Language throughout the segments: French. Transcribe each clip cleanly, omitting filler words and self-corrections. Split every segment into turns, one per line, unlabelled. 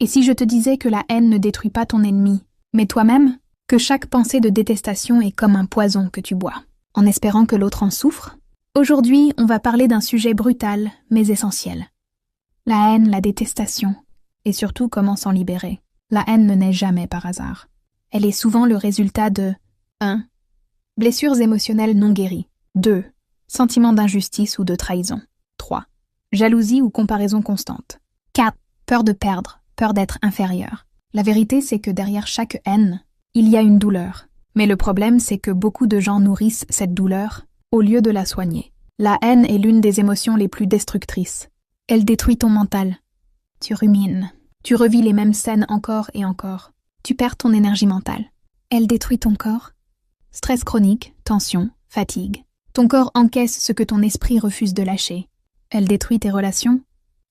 Et si je te disais que la haine ne détruit pas ton ennemi, mais toi-même, que chaque pensée de détestation est comme un poison que tu bois, en espérant que l'autre en souffre? Aujourd'hui, on va parler d'un sujet brutal, mais essentiel. La haine, la détestation, et surtout comment s'en libérer. La haine ne naît jamais par hasard. Elle est souvent le résultat de 1. Blessures émotionnelles non guéries. 2. Sentiments d'injustice ou de trahison. 3. Jalousie ou comparaison constante. 4. Peur de perdre, peur d'être inférieur. La vérité, c'est que derrière chaque haine, il y a une douleur. Mais le problème, c'est que beaucoup de gens nourrissent cette douleur au lieu de la soigner. La haine est l'une des émotions les plus destructrices. Elle détruit ton mental. Tu rumines. Tu revis les mêmes scènes encore et encore. Tu perds ton énergie mentale. Elle détruit ton corps. Stress chronique, tension, fatigue. Ton corps encaisse ce que ton esprit refuse de lâcher. Elle détruit tes relations.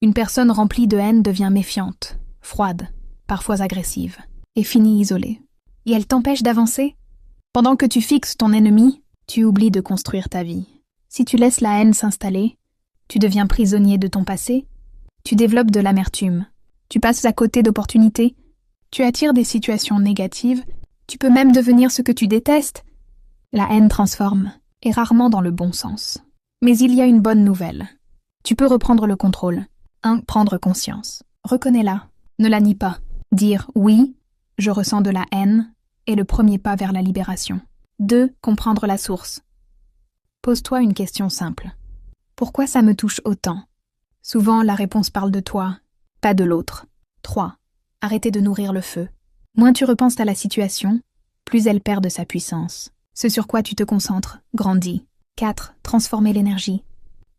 Une personne remplie de haine devient méfiante, froide, parfois agressive, et finit isolée. Et elle t'empêche d'avancer. Pendant que tu fixes ton ennemi, tu oublies de construire ta vie. Si tu laisses la haine s'installer, tu deviens prisonnier de ton passé, tu développes de l'amertume, tu passes à côté d'opportunités, tu attires des situations négatives, tu peux même devenir ce que tu détestes. La haine transforme, et rarement dans le bon sens. Mais il y a une bonne nouvelle. Tu peux reprendre le contrôle. 1. Prendre conscience. Reconnais-la. Ne la nie pas. Dire « oui, je ressens de la haine » est le premier pas vers la libération. 2. Comprendre la source. Pose-toi une question simple. Pourquoi ça me touche autant? Souvent, la réponse parle de toi, pas de l'autre. 3. Arrêter de nourrir le feu. Moins tu repenses à la situation, plus elle perd de sa puissance. Ce sur quoi tu te concentres grandit. 4. Transformer l'énergie.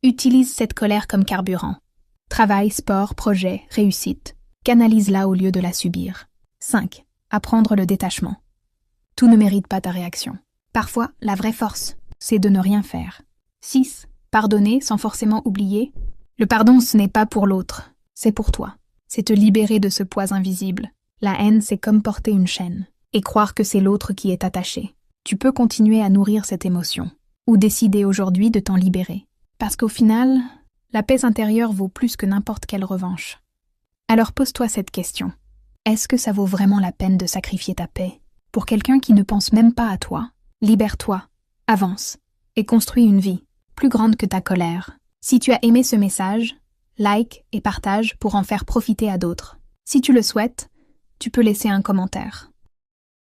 Utilise cette colère comme carburant. Travail, sport, projet, réussite. Canalise-la au lieu de la subir. 5. Apprendre le détachement. Tout ne mérite pas ta réaction. Parfois, la vraie force, c'est de ne rien faire. 6. Pardonner sans forcément oublier. Le pardon, ce n'est pas pour l'autre, c'est pour toi. C'est te libérer de ce poids invisible. La haine, c'est comme porter une chaîne. Et croire que c'est l'autre qui est attaché. Tu peux continuer à nourrir cette émotion. Ou décider aujourd'hui de t'en libérer. Parce qu'au final, la paix intérieure vaut plus que n'importe quelle revanche. Alors pose-toi cette question. Est-ce que ça vaut vraiment la peine de sacrifier ta paix pour quelqu'un qui ne pense même pas à toi? Libère-toi, avance, et construis une vie plus grande que ta colère. Si tu as aimé ce message, like et partage pour en faire profiter à d'autres. Si tu le souhaites, tu peux laisser un commentaire.